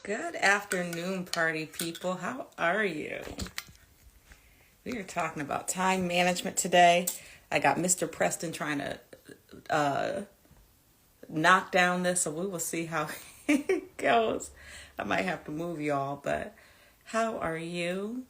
Good afternoon, party people. How are you? We are talking about time management today. I got Mr. Preston trying to uh, knock down this, so we will see how it goes. I might have to move y'all, but how are you?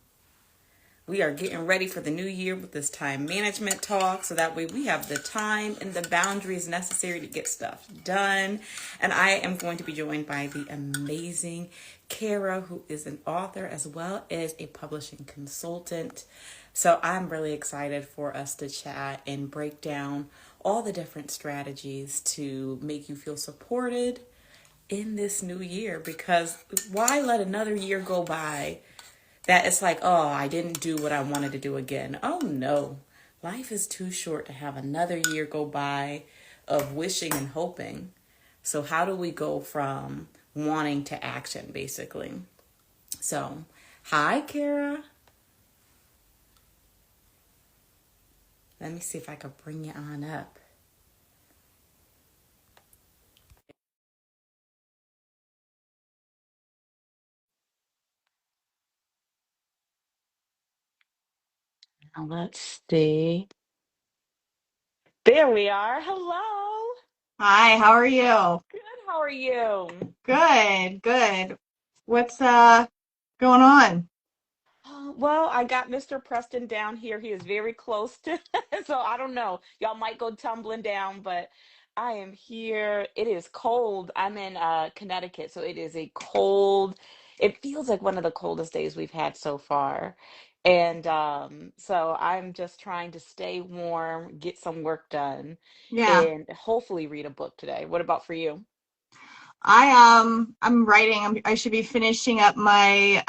We are getting ready for the new year with this time management talk so that way we have the time and the boundaries necessary to get stuff done. And I am going to be joined by the amazing Kara, who is an author as well as a publishing consultant. So I'm really excited for us to chat and break down all the different strategies to make you feel supported in this new year, because why let another year go by that it's like, oh, I didn't do what I wanted to do again. Oh no, life is too short to have another year go by of wishing and hoping. So how do we go from wanting to action, basically? So, hi, Kara. Let me see if I could bring you on up. Now let's see. There we are. Hello. Hi, how are you? Good. How are you? Good, good. What's going on? Well, I got Mr. Preston down here. He is very close to, so I don't know. Y'all might go tumbling down, but I am here. It is cold. I'm in Connecticut, so it is a cold. It feels like one of the coldest days we've had so far. And so I'm just trying to stay warm, get some work done, Yeah. and hopefully read a book today. What about for you? I'm writing. I should be finishing up my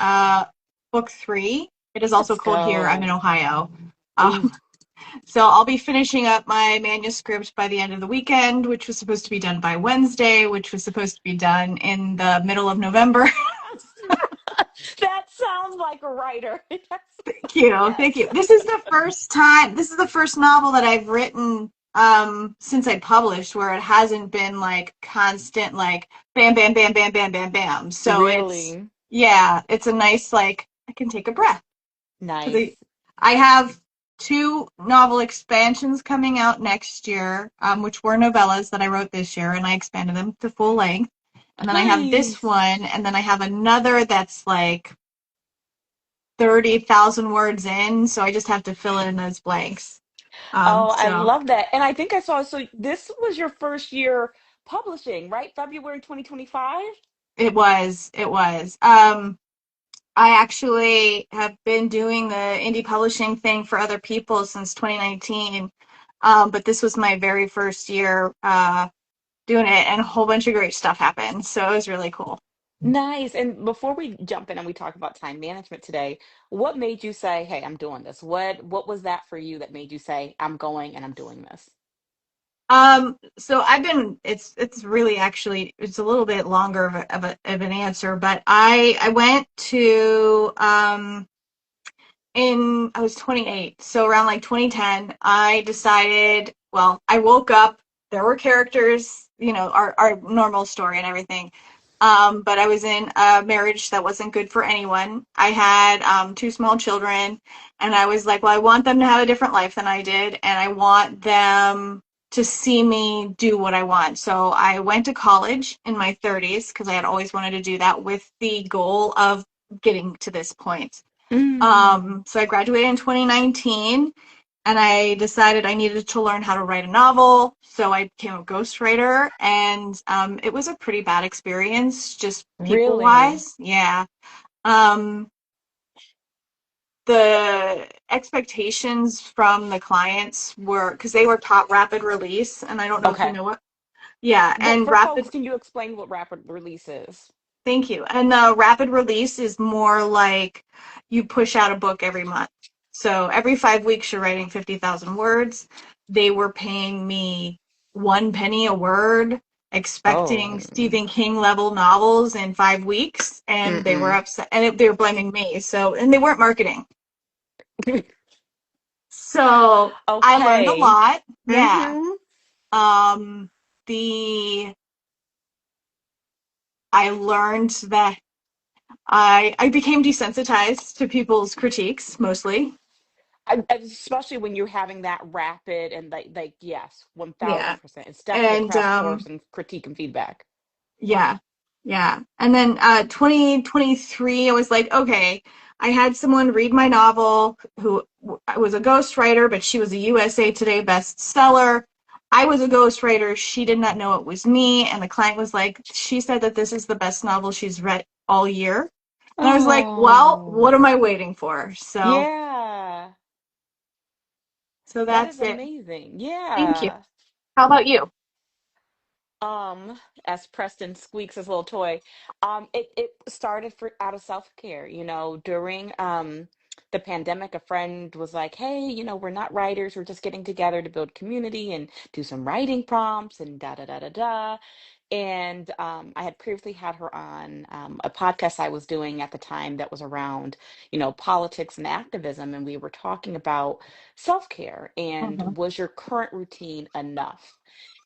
book three. It is also Let's cold here. I'm in go. Ohio. Ooh, Um, so I'll be finishing up my manuscript by the end of the weekend, which was supposed to be done by Wednesday, which was supposed to be done in the middle of November. that sounds like a writer. Thank you. Yes. Thank you. This is the first novel that I've written since I published where it hasn't been like constant like bam bam bam bam bam bam bam. So it's Really yeah, it's a nice like I can take a breath because nice. I have two novel expansions coming out next year, which were novellas that I wrote this year and I expanded them to full length. And then I have this Nice. one and then I have another that's like 30,000 words in, so I just have to fill in those blanks. Oh, I So love that. And I think I saw, so this was your first year publishing, right? February 2025? it was. I actually have been doing the indie publishing thing for other people since 2019. But this was my very first year doing it, and a whole bunch of great stuff happened. So it was really cool. Nice. And before we jump in and we talk about time management today, what made you say, "Hey, I'm doing this"? What was that for you that made you say, "I'm going and I'm doing this"? So I've been it's really actually it's a little bit longer of an answer, but I went to in I was 28, so around like 2010, I decided, well, I woke up, there were characters, our normal story and everything. But I was in a marriage that wasn't good for anyone. I had two small children, and I was like, well, I want them to have a different life than I did, and I want them to see me do what I want. So I went to college in my 30s because I had always wanted to do that with the goal of getting to this point. Mm. So I graduated in 2019 and I decided I needed to learn how to write a novel. So I became a ghostwriter and it was a pretty bad experience, just people Really? wise. Yeah. Um, the expectations from the clients were because they were taught rapid release, and I don't know if you Okay. know what. Yeah, Well, and for folks, rapid, can you explain what rapid release is? thank you. And the rapid release is more like you push out a book every month. So every 5 weeks, you're writing 50,000 words. They were paying me 1 penny a word, expecting Oh. Stephen King level novels in 5 weeks, and they were Mm-mm. upset, and they were blaming me. So, and they weren't marketing. So I learned a Okay. lot. Yeah. Mm-hmm. Um, the I learned that. I became desensitized to people's critiques mostly. Especially when you're having that rapid and like yes, Yeah. 1000%. It's definitely a And crash course in critique and feedback. yeah. Yeah. And then 2023 I was like, okay, I had someone read my novel who was a ghostwriter, but she was a USA Today bestseller. I was a ghostwriter. She did not know it was me. And the client was like, she said that this is the best novel she's read all year. And I was like, well, Oh, what am I waiting for? yeah. So That is that's it. amazing. Thank you. Yeah. How about you? Um, as Preston squeaks his little toy, it started for out of self-care, during the pandemic, a friend was like, "Hey, we're not writers, we're just getting together to build community and do some writing prompts and da da da da da." And I had previously had her on a podcast I was doing at the time that was around, politics and activism, and we were talking about self-care and Mhm. was your current routine enough?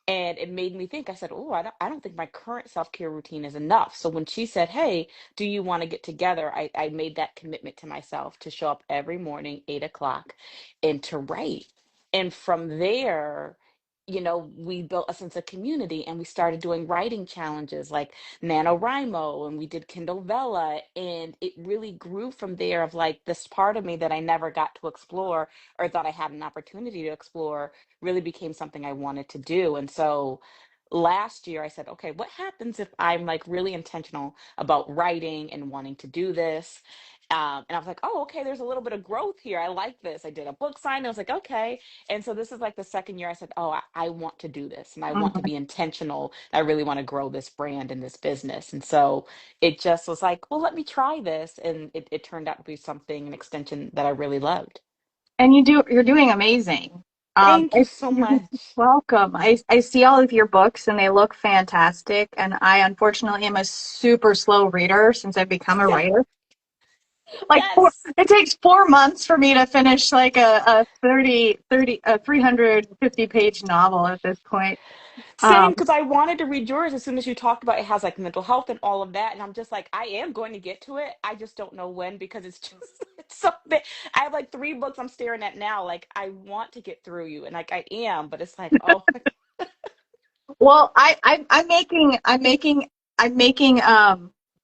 And it made me think. I said, "Oh, I don't think my current self-care routine is enough." So when she said, "Hey, do you want to get together?" I made that commitment to myself to show up every morning, 8 o'clock, and to write. And from there, we built a sense of community and we started doing writing challenges like NaNoWriMo, and we did Kindle Vella. And it really grew from there of like this part of me that I never got to explore or thought I had an opportunity to explore really became something I wanted to do. And so last year I said, okay, what happens if I'm like really intentional about writing and wanting to do this? And I was like, oh, okay, there's a little bit of growth here. I like this. I did a book sign. I was like, okay. And so this is like the second year I said, oh, I want to do this and I want to Mhm. be intentional. I really want to grow this brand and this business. And so it just was like, well, let me try this. And it turned out to be something, an extension that I really loved. And you're doing amazing. Thank you I, so you're much. welcome. I see all of your books and they look fantastic. And I unfortunately am a super slow reader since I've become a writer. Like Yes. it takes 4 months for me to finish like a 350 page novel at this point. Same, Um, because I wanted to read yours as soon as you talked about it has like mental health and all of that. And I'm just like, I am going to get to it. I just don't know when because it's just it's so big. I have like 3 books I'm staring at now. Like I want to get through you. And like I am, but it's like, oh well, I'm making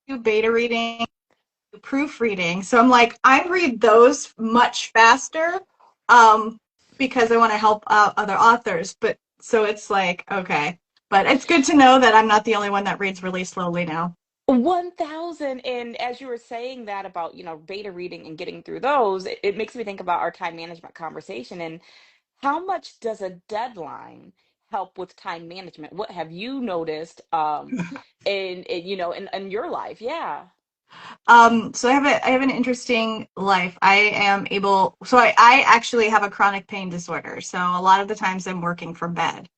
new beta reading, proofreading. So I'm like, I read those much faster, um, because I want to help out other authors. But so it's like, okay. But it's good to know that I'm not the only one that reads really slowly now. 1000. And as you were saying that about, beta reading and getting through those, it makes me think about our time management conversation and how much does a deadline help with time management? What have you noticed in your life? Yeah. So I have an interesting life. I actually have a chronic pain disorder. So a lot of the times I'm working from bed.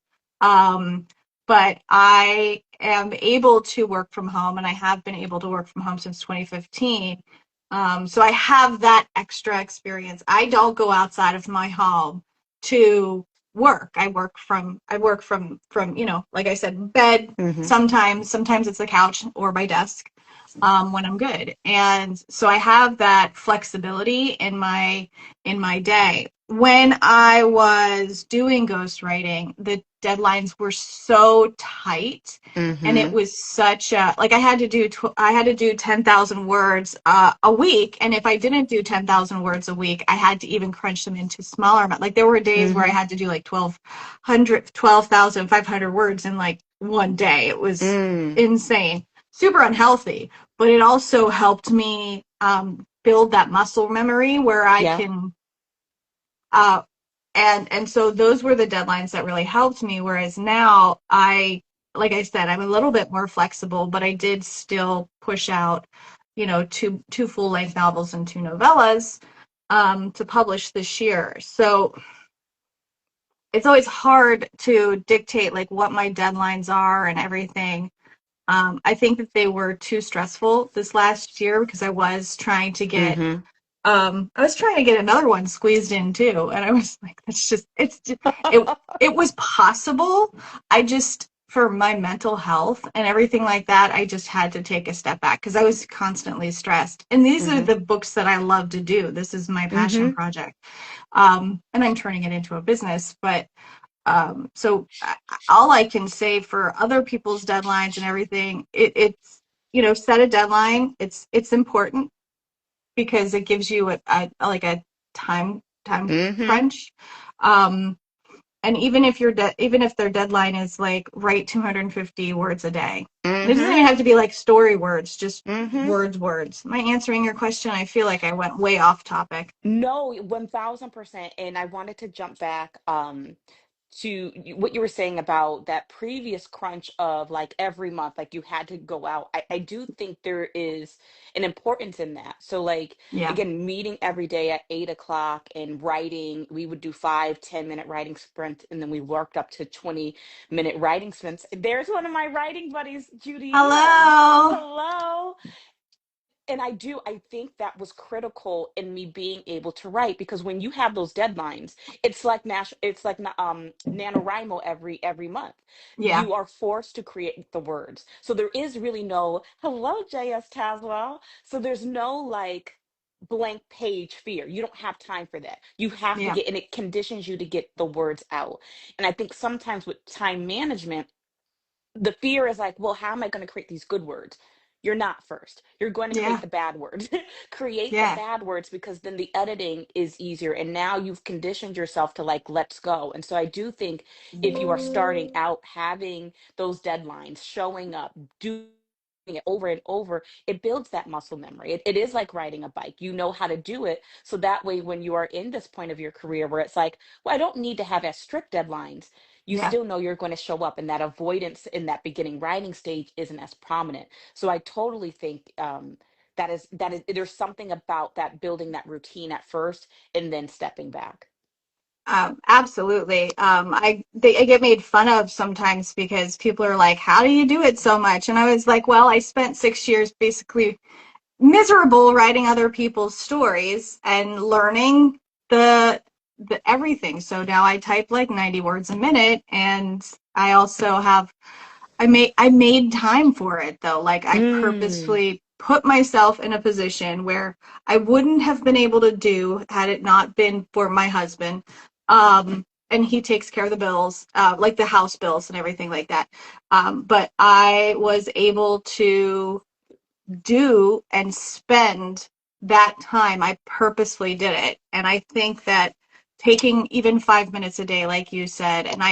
Um, but I am able to work from home and I have been able to work from home since 2015. So I have that extra experience. I don't go outside of my home to work. I work from, like I said, bed. Hmm. Sometimes it's the couch or my desk, when I'm good. And so I have that flexibility in my day. When I was doing ghostwriting, the deadlines were so tight, and it Hmm. was such a like I had to do 10,000 words a week, and if I didn't do 10,000 words a week, I had to even crunch them into smaller amount. Like there were days where I Hmm. had to do like 12,500 words in like one day. It was Mm. insane, super unhealthy, but it also helped me build that muscle memory where I Yeah. can uh, and so those were the deadlines that really helped me. Whereas now like I said, I'm a little bit more flexible, but I did still push out, two full length novels and two novellas to publish this year. So it's always hard to dictate like what my deadlines are and everything. I think that they were too stressful this last year because Hmm. I was trying to get another one squeezed in too, and I was like, it it was possible. I just for my mental health and everything like that, I just had to take a step back because I was constantly stressed. And these are Mm-hmm. the books that I love to do. This is my passion Mm-hmm. project. And I'm turning it into a business. But all I can say for other people's deadlines and everything, it's, set a deadline. It's important because it gives you like a time Mm-hmm. crunch. Um, and even if their deadline is like write 250 words a day, and it doesn't Mm-hmm. even have to be like story words, just Mm-hmm. words. Am I answering your question? I feel like I went way off topic. No, 1000%. And I wanted to jump back to what you were saying about that previous crunch of like every month, like you had to go out. I do think there is an importance in that. So like Yeah. again, meeting every day at 8 o'clock and writing, we would do 5, 10 minute writing sprints, and then we worked up to 20-minute writing sprints. There's one of my writing buddies, Judy Ingram. Hello. Hello. And I think that was critical in me being able to write, because when you have those deadlines, it's like NaNoWriMo every month. Yeah. You are forced to create the words. So there is really no hello, JS Taswell. So there's no like blank page fear. You don't have time for that. You have to Yeah. get, and it conditions you to get the words out. And I think sometimes with time management, the fear is like, well, how am I going to create these good words? You're not first. You're going to create Yeah. the bad words. Create the Yeah. bad words, because then the editing is easier. And now you've conditioned yourself to like, let's go. And so I do think if you are starting out, having those deadlines, showing up, doing it over and over, it builds that muscle memory. It is like riding a bike. You know how to do it. So that way, when you are in this point of your career where it's like, well, I don't need to have as strict deadlines, you Yeah. still know you're going to show up, and that avoidance in that beginning writing stage isn't as prominent. So I totally think that is there's something about that, building that routine at first and then stepping back. Absolutely. I get made fun of sometimes because people are like, "How do you do it so much?" And I was like, "Well, I spent 6 years basically miserable writing other people's stories and learning the everything. So now I type like 90 words a minute, and I also have I made time for it though. Like I Mm. purposefully put myself in a position where I wouldn't have been able to do had it not been for my husband. And he takes care of the bills, like the house bills and everything like that. But I was able to do and spend that time. I purposefully did it. And I think that taking even 5 minutes a day, like you said, and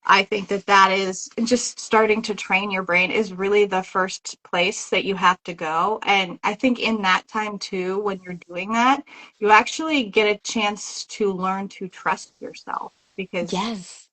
I think that that is just starting to train your brain is really the first place that you have to go. And I think in that time too, when you're doing that, you actually get a chance to learn to trust yourself because Yes.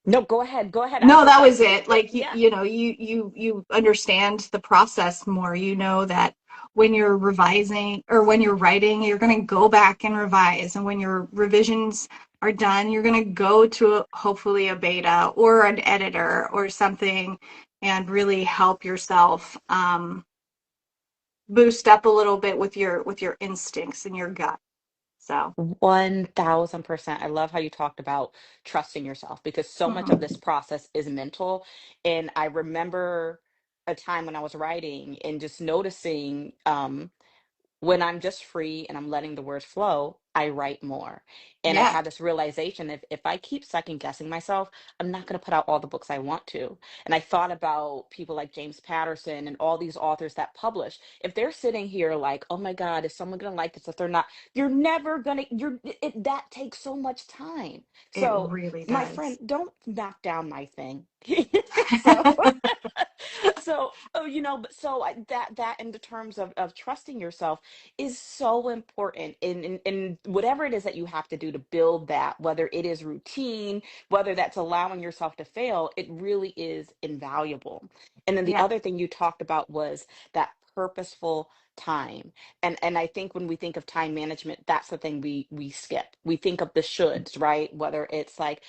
No, go ahead. Go ahead. I was no, just that like, was it. Like yeah. you understand the process more. You know that when you're revising or when you're writing, you're going to go back and revise, and when your revisions are done, you're going to go to hopefully a beta or an editor or something and really help yourself boost up a little bit with your instincts and your gut. So, 1000%. I love how you talked about trusting yourself, because so much of this mhm. process is mental. And I remember a time when I was writing and just noticing, when I'm just free and I'm letting the words flow, I write more. And I Yeah, had this realization, if I keep second guessing myself, I'm not going to put out all the books I want to. And I thought about people like James Patterson and all these authors that publish. If they're sitting here like, oh my God, is someone going to like this? If they're not, you're never going to, that takes so much time. it So, really my friend, does. don't knock down my thing. So, but so that in the terms of trusting yourself is so important in whatever it is that you have to do to build that, whether it is routine, whether that's allowing yourself to fail, it really is invaluable. And then the Yeah. other thing you talked about was that purposeful time. And I think when we think of time management, that's the thing we skip. We think of the shoulds, right? Whether it's like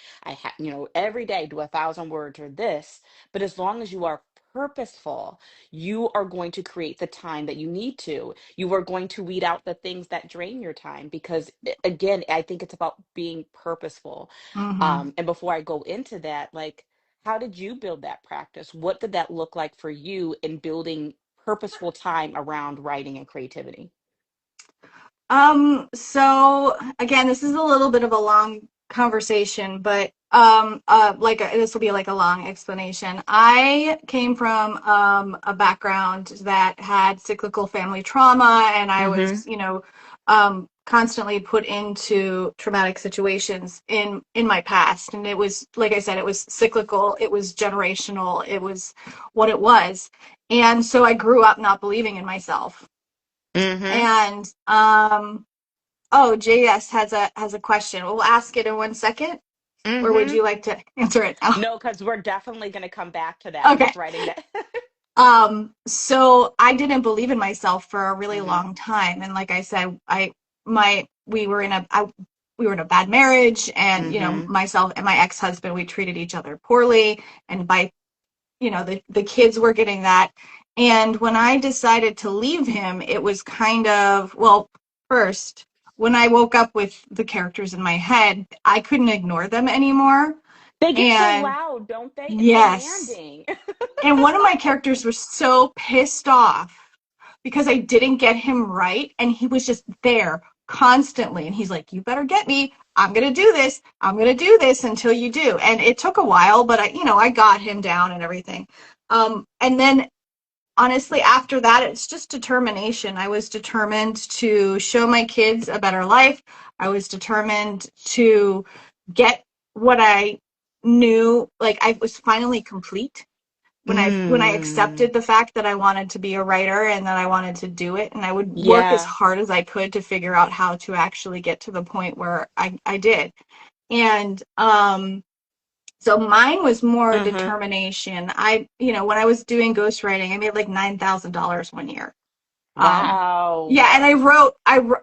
every day do 1,000 words or this, but as long as you are purposeful, you are going to create the time that you need to. You are going to weed out the things that drain your time, because again, I think it's about being purposeful. Hmm. And before I go into that, like, How did you build that practice? What did that look like for you in building purposeful time around writing and creativity? So again, this is a little bit of a long conversation, but this will be like a long explanation. I came from a background that had cyclical family trauma, and I Mm-hmm. was, constantly put into traumatic situations in my past. And it was, like I said, it was cyclical, it was generational, it was what it was. And so I grew up not believing in myself. Mm-hmm. And oh, JS has a question. We'll ask it in 1 second, or would Mm-hmm. you like to answer it now? No, because we're definitely going to come back to that. I'm Okay. just writing that. So I didn't believe in myself for a really Mm-hmm. long time, and like I said, my we were in a bad marriage, and Mm-hmm. myself and my ex-husband, we treated each other poorly, and by the kids were getting that. And when I decided to leave him, it was kind of, well, first, when I woke up with the characters in my head, I couldn't ignore them anymore. They get so And loud, don't they? And yes. demanding. And one of my characters was so pissed off because I didn't get him right. And he was just there constantly. And he's like, you better get me. I'm going to do this. I'm going to do this until you do. And it took a while, but I got him down and everything. And then honestly, after that, it's just determination. I was determined to show my kids a better life. I was determined to get what I knew, like I was finally complete when I Mm. accepted the fact that I wanted to be a writer and that I wanted to do it, and I would work as Yeah. hard as I could to figure out how to actually get to the point where I did. And so mine was more Mm-hmm. determination. When I was doing ghostwriting, I made like $9,000 one year. Um, yeah, and Wow.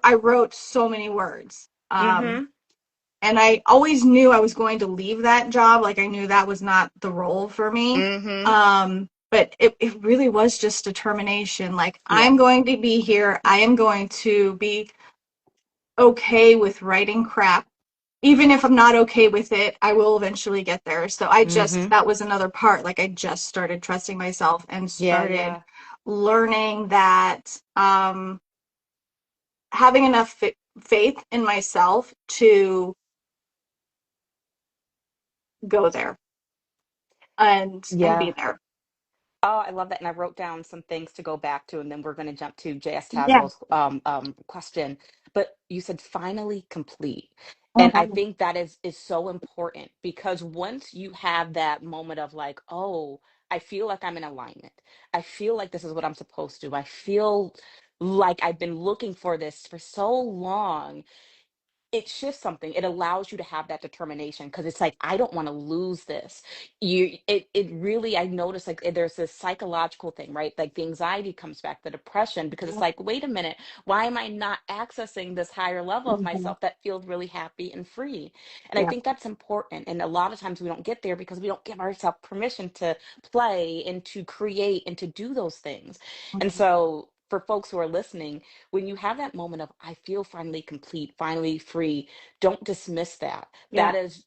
I wrote so many words. Mm-hmm. And I always knew I was going to leave that job. Like I knew that was not the role for me. Mm-hmm. But it really was just determination. Like Yeah. I'm going to be here. I am going to be okay with writing crap. Even if I'm not okay with it, I will eventually get there. So Mm-hmm. that was another part. Like I just started trusting myself and Yeah, started yeah. learning that having enough faith in myself to go there and Yeah. be there. Oh, I love that. And I wrote down some things to go back to, and then we're going to jump to JS Yeah. Tazwell's question. But you said finally complete. And I Mhm. think that is so important because once you have that moment of like, oh, I feel like I'm in alignment. I feel like this is what I'm supposed to do. I feel like I've been looking for this for so long. It shifts something. It allows you to have that determination because it's like I don't want to lose this. It really, I notice like there's this psychological thing, right? Like the anxiety comes back, the depression, because it's like, wait a minute, why am I not accessing this higher level of Mhm. myself that feels really happy and free? And I Yeah. think that's important. And a lot of times we don't get there because we don't give ourselves permission to play and to create and to do those things. And Mhm. so for folks who are listening, when you have that moment of I feel finally complete, finally free, don't dismiss that. Yeah. That is,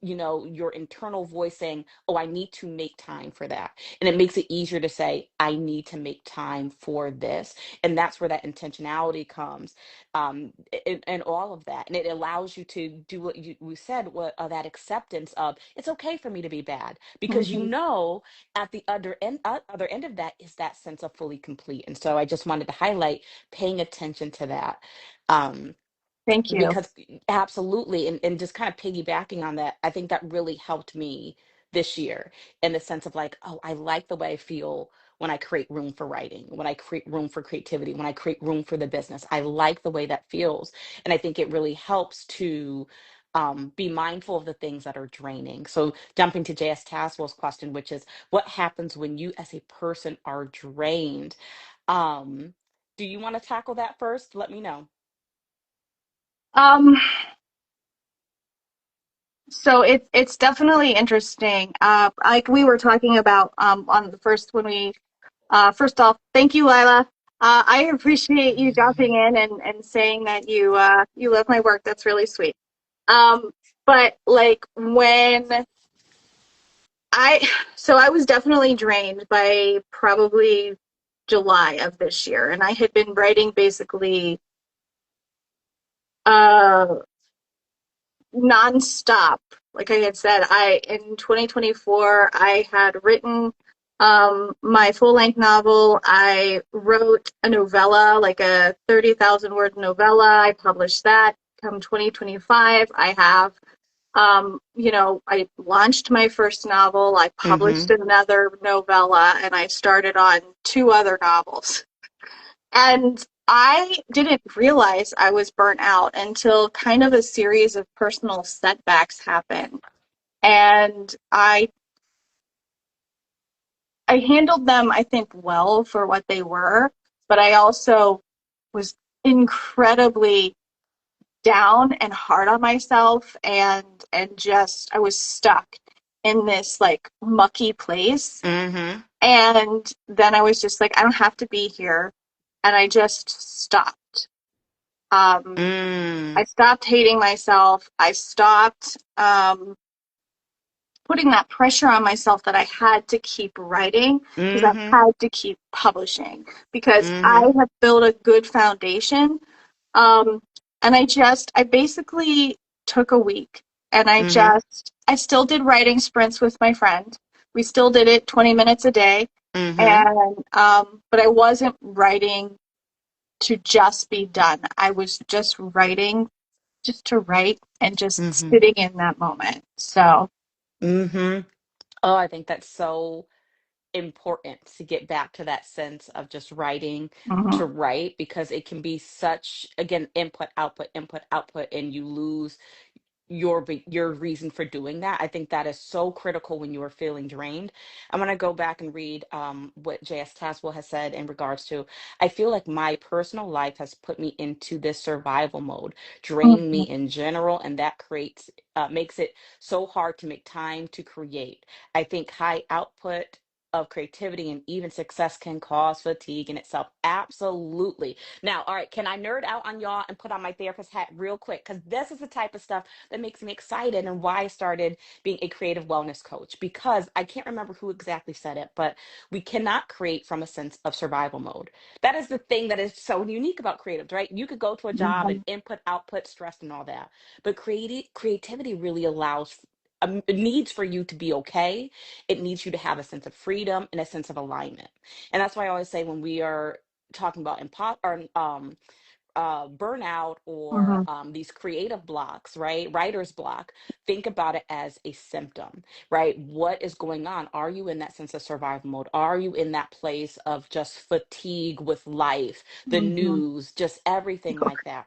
your internal voice saying, oh, I need to make time for that. And it makes it easier to say, I need to make time for this. And that's where that intentionality comes, and all of that. And it allows you to do what we said, that acceptance of it's okay for me to be bad because Mhm. at the other end of that is that sense of fully complete. And so I just wanted to highlight paying attention to that. Um, Thank you. because absolutely, and just kind of piggybacking on that, I think that really helped me this year in the sense of like, oh, I like the way I feel when I create room for writing, when I create room for creativity, when I create room for the business. I like the way that feels. And I think it really helps to be mindful of the things that are draining. So jumping to JS Taswell's question, which is what happens when you as a person are drained? Um, do you want to tackle that first? Let me know. Um, so it's definitely interesting. Like we were talking about on the first when we first off, thank you, Lila. I appreciate you dropping in and saying that you love my work. That's really sweet. But like when I was definitely drained by probably July of this year, and I had been writing basically uh nonstop. Like I had said, I in 2024 I had written my full-length novel. I wrote a novella, like a 30,000 word novella. I published that. Come 2025, I have I launched my first novel, I Mm-hmm. published another novella, and I started on two other novels. And I didn't realize I was burnt out until kind of a series of personal setbacks happened. And I handled them, I think, well for what they were, but I also was incredibly down and hard on myself and just I was stuck in this like mucky place. Mm-hmm. And then I was just like, I don't have to be here. And I just stopped. Mm. I stopped hating myself. I stopped putting that pressure on myself that I had to keep writing because Mm-hmm. I had to keep publishing because I Mm-hmm. have built a good foundation. Um, and I basically took a week and Mm-hmm. I still did writing sprints with my friend. We still did it 20 minutes a day. Mm-hmm. And, but I wasn't writing to just be done. I was just writing just to write and just Mm-hmm. sitting in that moment. So, Mm-hmm. Oh, I think that's so important to get back to that sense of just writing mhm, to write, because it can be such, again, input output, and you lose your reason for doing that. I think that is so critical when you are feeling drained. I'm going to go back and read what JS Taswell has said in regards to, I feel like my personal life has put me into this survival mode, drained me mhm, in general, and that creates makes it so hard to make time to create. I think high output of creativity and even success can cause fatigue in itself. Absolutely. Now, all right, can I nerd out on y'all and put on my therapist hat real quick? Because this is the type of stuff that makes me excited and why I started being a creative wellness coach. Because I can't remember who exactly said it, but we cannot create from a sense of survival mode. That is the thing that is so unique about creatives, right? You could go to a job and mhm, input, output, stress, and all that. But creativity really allows, it needs for you to be okay. It needs you to have a sense of freedom and a sense of alignment. And that's why I always say when we are talking about burnout or mhm, these creative blocks, right? Writer's block, think about it as a symptom, right? What is going on? Are you in that sense of survival mode? Are you in that place of just fatigue with life, the mhm. news, just everything like that?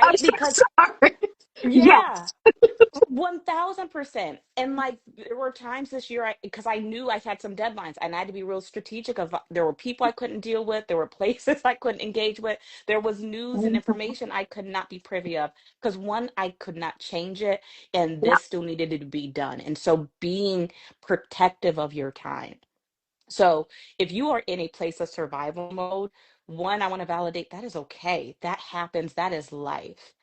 I'm Right? so Because, sorry. yeah. Yes. 1000%. And like there were times this year because I knew I had some deadlines and I had to be real strategic of there were people I couldn't deal with, there were places I couldn't engage with, there was news and Mhm. information I could not be privy of because one, I could not change it, and Yeah. this still needed to be done. And so being protective of your time. So if you are in a place of survival mode, one, I want to validate that is okay. That happens. That is life.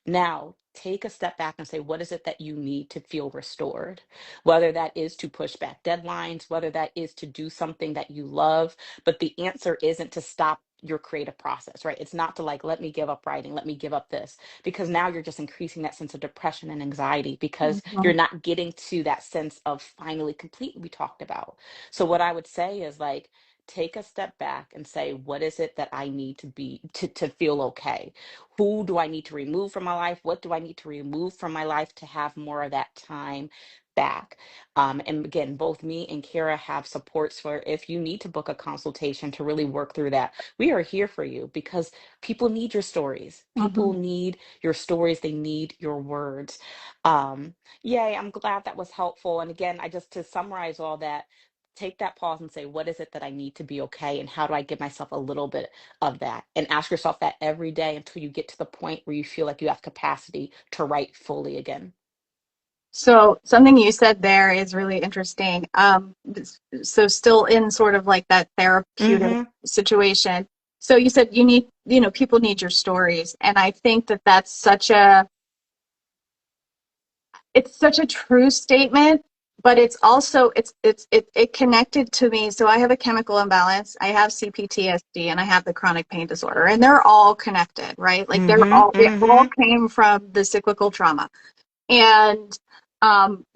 Now, take a step back and say, what is it that you need to feel restored? Whether that is to push back deadlines, whether that is to do something that you love, but the answer isn't to stop your creative process, right? It's not to like, let me give up writing, let me give up this, because now you're just increasing that sense of depression and anxiety because you're Mhm, not getting to that sense of finally complete we talked about. So what I would say is like, take a step back and say, what is it that I need to be to feel okay? Who do I need to remove from my life? What do I need to remove from my life to have more of that time back? And again, both me and Kara have supports for if you need to book a consultation to really work through that. We are here for you because people need your stories. People mhm. need your stories. They need your words. Yay, I'm glad that was helpful. And again, I just to summarize all that, take that pause and say, what is it that I need to be okay? And how do I give myself a little bit of that? And ask yourself that every day until you get to the point where you feel like you have capacity to write fully again. So something you said there is really interesting. So still in sort of like that therapeutic Mm-hmm. situation. So you said people need your stories, and I think that it's such a true statement. but it's also it connected to me. So I have a chemical imbalance, I have CPTSD, and I have the chronic pain disorder, and they're all connected, right? Like Mm-hmm. they all Mm-hmm. came from the cyclical trauma. And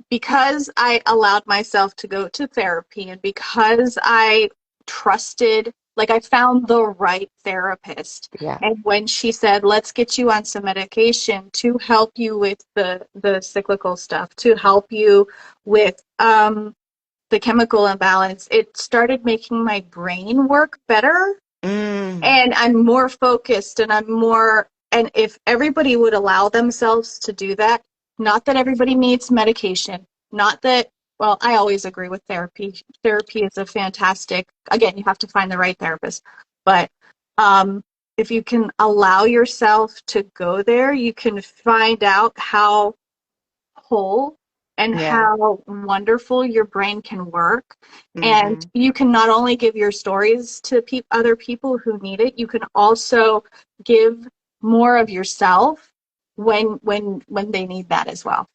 because I allowed myself to go to therapy, and because I trusted, like I found the right therapist. Yeah. And when she said, let's get you on some medication to help you with the cyclical stuff, to help you with the chemical imbalance, it started making my brain work better, Mm. and I'm more focused, and I'm more, and if everybody would allow themselves to do that, not that everybody needs medication, not that, well, I always agree with therapy. Therapy is a fantastic, again, you have to find the right therapist, but um, if you can allow yourself to go there, you can find out how whole and Yeah. how wonderful your brain can work. And Mm-hmm. you can not only give your stories to other people who need it, you can also give more of yourself when they need that as well.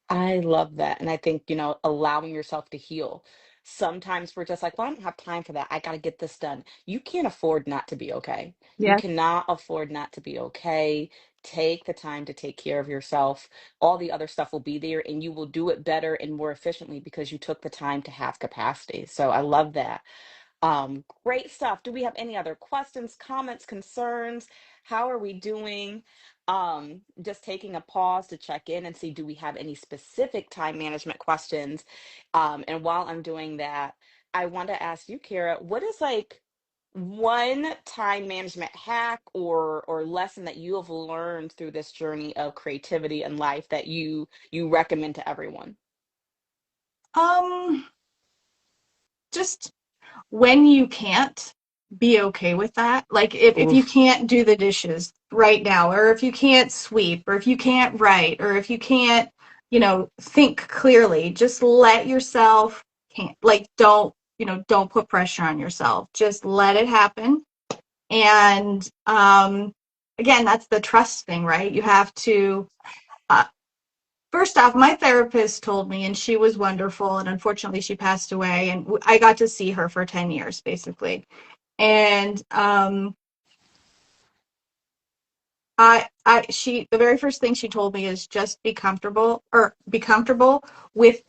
I love that. And I think, allowing yourself to heal. Sometimes we're just like, well, I don't have time for that. I got to get this done. You can't afford not to be okay. You Yes. cannot afford not to be okay. Take the time to take care of yourself. All the other stuff will be there and you will do it better and more efficiently because you took the time to have capacity. So I love that. Great stuff. Do we have any other questions, comments, concerns? How are we doing? Just taking a pause to check in and see, do we have any specific time management questions? And while I'm doing that, I want to ask you, Kara, what is like one time management hack or lesson that you have learned through this journey of creativity and life that you recommend to everyone? Um, just when you can't, be okay with that. Like if you Oof. can't do the dishes right now, or if you can't sweep, or if you can't write, or if you can't, think clearly, just let yourself, can't, like, don't put pressure on yourself. Just let it happen. And again, that's the trust thing, right? You have to uh, first off, my therapist told me, and she was wonderful, and unfortunately she passed away, and I got to see her for 10 years basically. And the very first thing she told me is just be comfortable with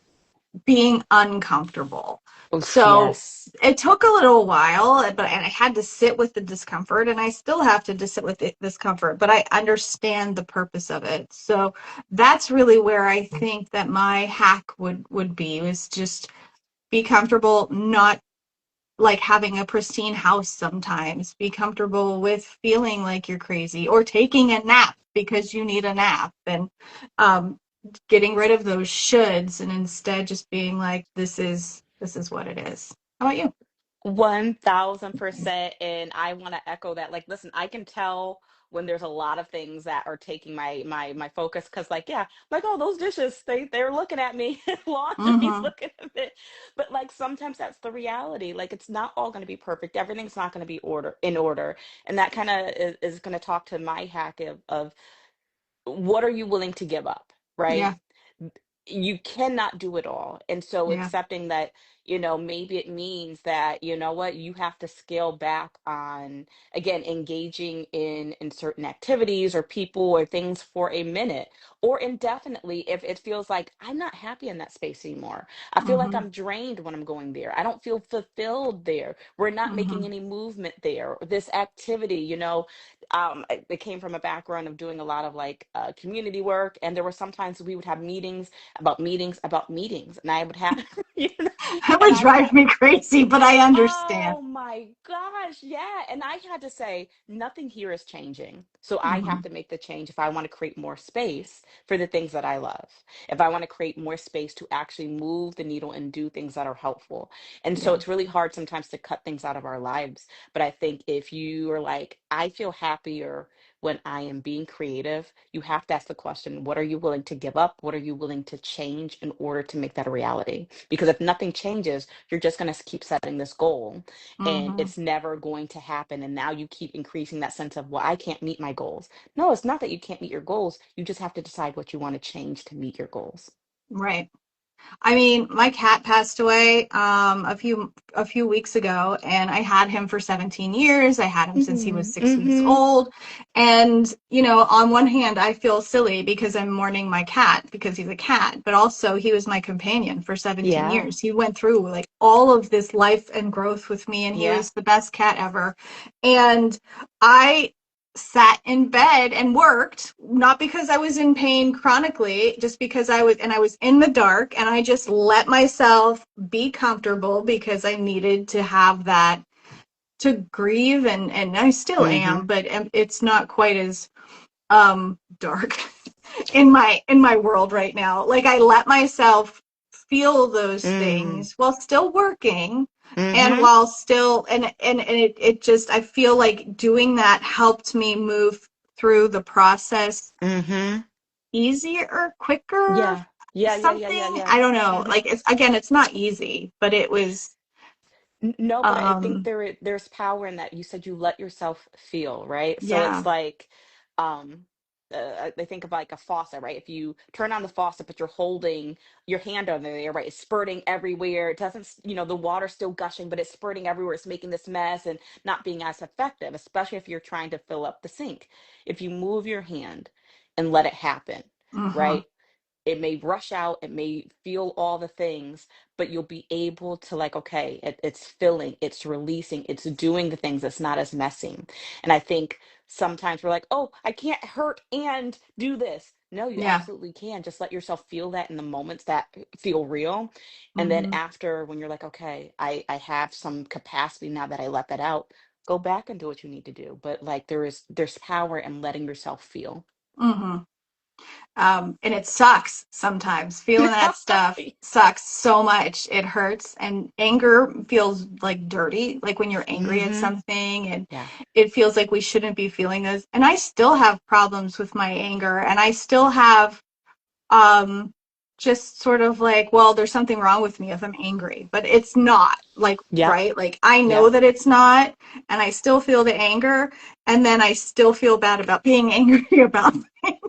being uncomfortable. Oof, So yes. it took a little while, and I had to sit with the discomfort, and I still have to sit with the discomfort, but I understand the purpose of it. So that's really where I think that my hack would be, is just be comfortable, not like having a pristine house sometimes. Be comfortable with feeling like you're crazy, or taking a nap because you need a nap, and um, getting rid of those shoulds, and instead just being like, this is what it is. How about you? 1000%. And I want to echo that. Like, listen, I can tell when there's a lot of things that are taking my focus because like, yeah, like, oh, those dishes, they're looking at me. Laundry's Mm-hmm. looking at me. But like sometimes that's the reality. Like it's not all going to be perfect. Everything's not going to be in order. And that kind of is going to talk to my hack of what are you willing to give up, Yeah. right? You cannot do it all. And so Yeah. accepting that, maybe it means that, you know what, you have to scale back on, again, engaging in certain activities or people or things for a minute or indefinitely if it feels like I'm not happy in that space anymore. I feel like Mm-hmm. I'm drained when I'm going there. I don't feel fulfilled there. We're not making Mm-hmm. any movement there. This activity, it came from a background of doing a lot of like community work, and there were sometimes we would have meetings and I would have you know That and would I would drive have me crazy, but I understand. oh my gosh, yeah. And I had to say, nothing here is changing. So I have Mm-hmm. to make the change if I want to create more space for the things that I love. If I want to create more space to actually move the needle and do things that are helpful. And so Yeah. it's really hard sometimes to cut things out of our lives. But I think if you are like, I feel happier when I am being creative, you have to ask the question, what are you willing to give up? What are you willing to change in order to make that a reality? Because if nothing changes, you're just going to keep setting this goal and Mm-hmm. it's never going to happen. And now you keep increasing that sense of, well, I can't meet my goals. No, it's not that you can't meet your goals. You just have to decide what you want to change to meet your goals. Right. I mean, my cat passed away a few weeks ago, and I had him for 17 years. I had him since he was Mm-hmm. 6 weeks Mm-hmm. old. And, on one hand, I feel silly because I'm mourning my cat because he's a cat, but also he was my companion for 17 Yeah. years. He went through like all of this life and growth with me, and he Yeah. was the best cat ever. And I sat in bed and worked, not because I was in pain chronically, just because I was in the dark, and I just let myself be comfortable because I needed to have that to grieve, and I still Mm-hmm. am, but it's not quite as dark in my world right now. Like, I let myself feel those Mm-hmm. things while still working, and Mm-hmm. while still and it just, I feel like doing that helped me move through the process Mm-hmm. easier or quicker, Yeah. Yeah. Yeah. Yeah. Yeah. something. Yeah. I don't know, Mm-hmm. like, it's not easy, but it was No, but I think um there's power in that. You said you let yourself feel, right? So it's yeah. like, um, I think of like a faucet, right? If you turn on the faucet, but you're holding your hand under there, right? It's spurting everywhere. It doesn't, the water's still gushing, but it's spurting everywhere. It's making this mess and not being as effective, especially if you're trying to fill up the sink. If you move your hand and let it happen, Mhm. right? It may rush out, it may feel all the things, but you'll be able to, like, okay, it's filling, it's releasing, it's doing the things, it's not as messy. And I think sometimes we're like, oh, I can't hurt and do this. No, you Yeah. absolutely can. Just let yourself feel that in the moments that feel real. And then Mhm. after, when you're like, okay, I have some capacity now that I let that out, go back and do what you need to do. But like there's power in letting yourself feel. Mhm. And it sucks sometimes. Feeling that stuff sucks so much. It hurts. And anger feels like dirty, like when you're angry at Mm-hmm. something, and Yeah. it feels like we shouldn't be feeling those. And I still have problems with my anger, and I still have um just sort of like, well, there's something wrong with me if I'm angry, but it's not, like, Yep. right? Like, I know Yep. that it's not, and I still feel the anger, and then I still feel bad about being angry about things.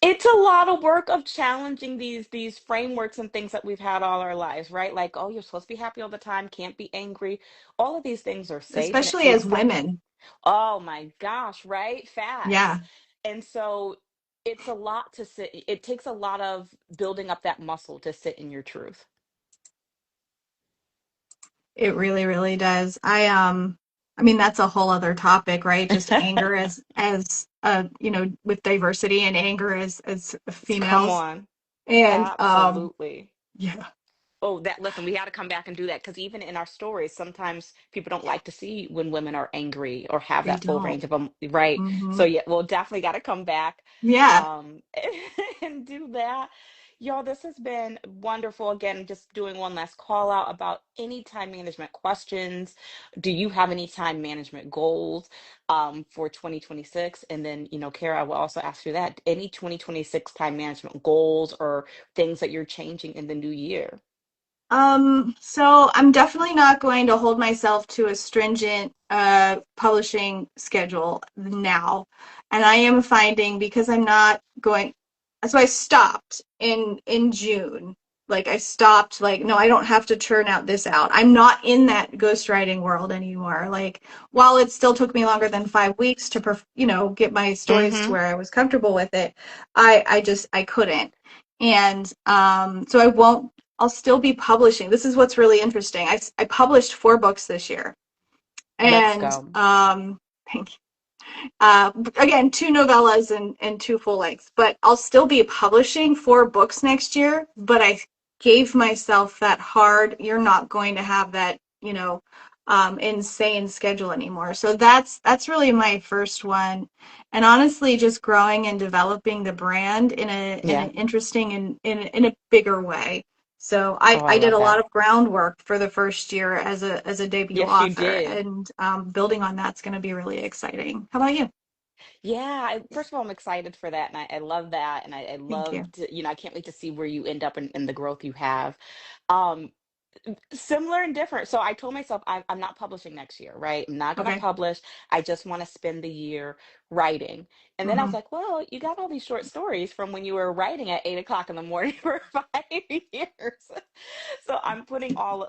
It's a lot of work of challenging these frameworks and things that we've had all our lives, right? Like, oh, you're supposed to be happy all the time, can't be angry. All of these things are safe and it Especially as takes time. women. Oh my gosh, right? Facts. Yeah, And so it's a lot to sit. It takes a lot of building up that muscle to sit in your truth. it really, really does. I mean, that's a whole other topic, right? Just anger as with diversity, and anger as Come females. on. And Absolutely. yeah, Oh, that listen, we got to come back and do that because even in our stories, sometimes people don't like to see when women are angry or have they that full don't. range of them, right? Hmm. So yeah, we'll definitely got to come back, Yeah. um, and do that. Y'all, this has been wonderful. Again, just doing one last call out about any time management questions. Do you have any time management goals for 2026? And then, Kara, I will also ask you that. Any 2026 time management goals or things that you're changing in the new year? So I'm definitely not going to hold myself to a stringent publishing schedule now. And I am finding, because I'm not going, so I stopped in June. Like, I stopped, like, no, I don't have to churn out this out. I'm not in that ghostwriting world anymore. Like, while it still took me longer than 5 weeks to get my stories to Mm-hmm. where I was comfortable with it, I couldn't. And so I'll still be publishing. This is what's really interesting. I published 4 books this year, Let's and go. thank you. Again, 2 novellas and 2 full lengths. But I'll still be publishing 4 books next year. But I gave myself that hard. You're not going to have that, insane schedule anymore. So that's really my first one. And honestly, just growing and developing the brand in Yeah. an interesting and in a bigger way. So Oh, I I did love a lot that. of groundwork for the first year as a debut Yes, you author, did. and building on that's going to be really exciting. How about you? Yeah. First of all, I'm excited for that. And I love that. And I Thank love you. to, I can't wait to see where you end up in the growth you have. Um, Similar and different. So I told myself I'm not publishing next year, right? I'm not going to Okay. publish. I just want to spend the year writing. And then I was Hmm. like, well, you got all these short stories from when you were writing at 8 o'clock in the morning for 5 years. So I'm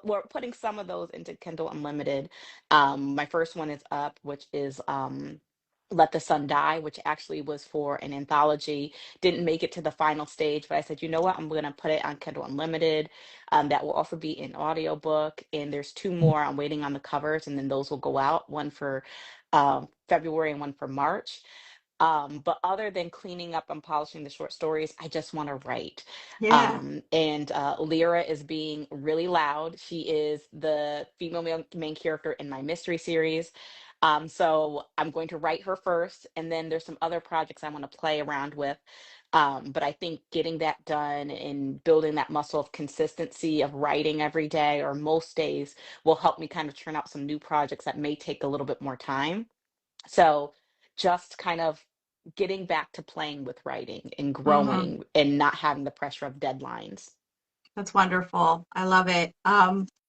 we're putting some of those into Kindle Unlimited. My first one is up, which is Let the Sun Die, which actually was for an anthology. Didn't make it to the final stage, but I said, you know what? I'm going to put it on Kindle Unlimited. That will also be an audiobook. And there's two more. I'm waiting on the covers, and then those will go out, one for February and one for March. But other than cleaning up and polishing the short stories, I just want to write. Yeah. And Lyra is being really loud. She is the female main character in my mystery series. So I'm going to write her first, and then there's some other projects I want to play around with. But I think getting that done and building that muscle of consistency of writing every day or most days will help me kind of churn out some new projects that may take a little bit more time. So just kind of getting back to playing with writing and Hmm. growing and not having the pressure of deadlines. That's wonderful. I love it.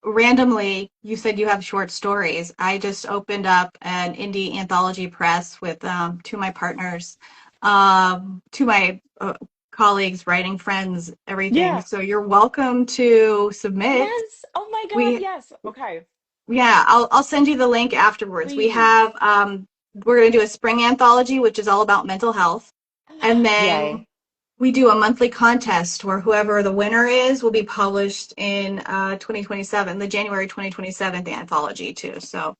Randomly, you said you have short stories. I just opened up an indie anthology press with two of my partners, two of my colleagues, writing friends, everything. Yeah. So you're welcome to submit. Yes. Oh my God. We, Yes. Okay. yeah, I'll send you the link afterwards. We Please. have we're going to do a spring anthology, which is all about mental health, and then Yay. we do a monthly contest where whoever the winner is will be published in 2027, the January 2027 anthology too. So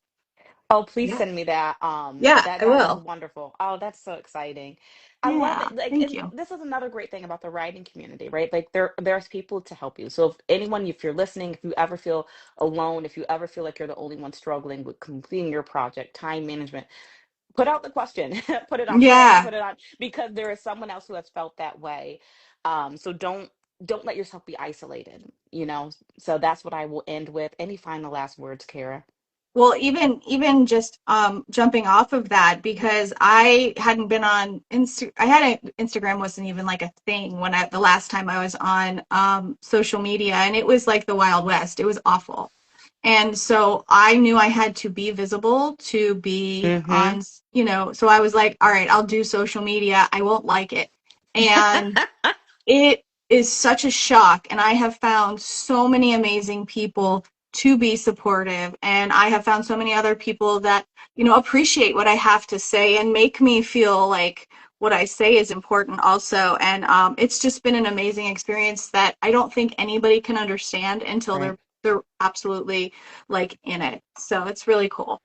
Oh, please yeah, send me that. yeah, That I that is will. wonderful. Oh, that's so exciting. I love Yeah, it. Like, thank and you. this is another great thing about the writing community, right? Like there's people to help you. So if anyone, if you're listening, if you ever feel alone, if you ever feel like you're the only one struggling with completing your project, time management, put out the question, put it on Planner, Yeah. put it on, because there is someone else who has felt that way. So don't let yourself be isolated, you know? So that's what I will end with. Any final last words, Kara? Well, even just jumping off of that because I hadn't been on I had Instagram wasn't even like a thing when the last time I was on social media, and it was like the Wild West. It was awful. And so I knew I had to be visible to be Mm-hmm. on, so I was like, all right, I'll do social media. I won't like it. And it is such a shock. And I have found so many amazing people to be supportive. And I have found so many other people that, appreciate what I have to say and make me feel like what I say is important also. And it's just been an amazing experience that I don't think anybody can understand until Right. they're absolutely like in it. So it's really cool.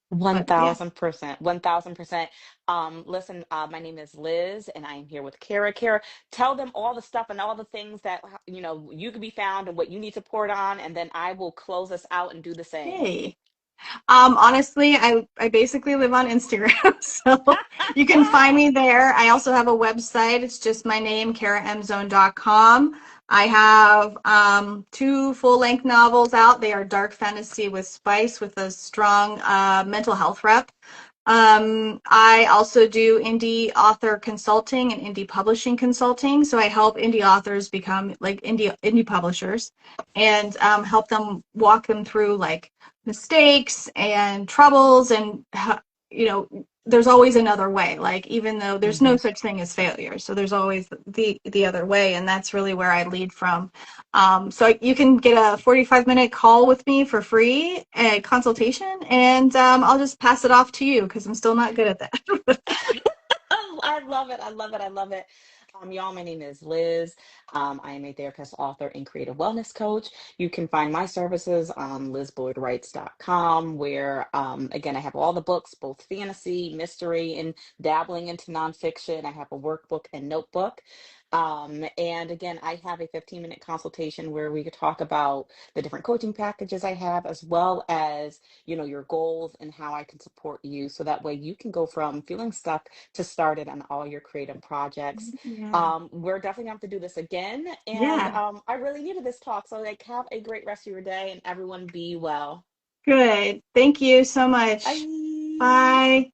One But yeah. thousand percent. 1000%. Listen, my name is Liz and I am here with Kara. Kara, tell them all the stuff and all the things that you can be found and what you need support on, and then I will close us out and do the same. Hey. Honestly, I basically live on Instagram, so you can find me there. I also have a website. It's just my name, karamzone.com. I have two full-length novels out. They are dark fantasy with spice, with a strong mental health rep. I also do indie author consulting and indie publishing consulting. So I help indie authors become like indie publishers and help them walk them through like mistakes and troubles and there's always another way, like even though there's no Hmm. such thing as failure, so there's always the other way, and that's really where I lead from. So you can get a 45-minute call with me for free, a consultation, and I'll just pass it off to you because I'm still not good at that. Oh, I love it. I love it. I love it. Y'all, my name is Liz. I am a therapist, author, and creative wellness coach. You can find my services on lizboydwrites.com, where, again, I have all the books, both fantasy, mystery, and dabbling into nonfiction. I have a workbook and notebook. And again, I have a 15-minute consultation where we could talk about the different coaching packages I have, as well as, your goals and how I can support you. So that way you can go from feeling stuck to started on all your creative projects. Yeah. We're definitely going to have to do this again. And Yeah. I really needed this talk. So, like, have a great rest of your day and everyone be well. Good. Thank you so much. Bye. Bye.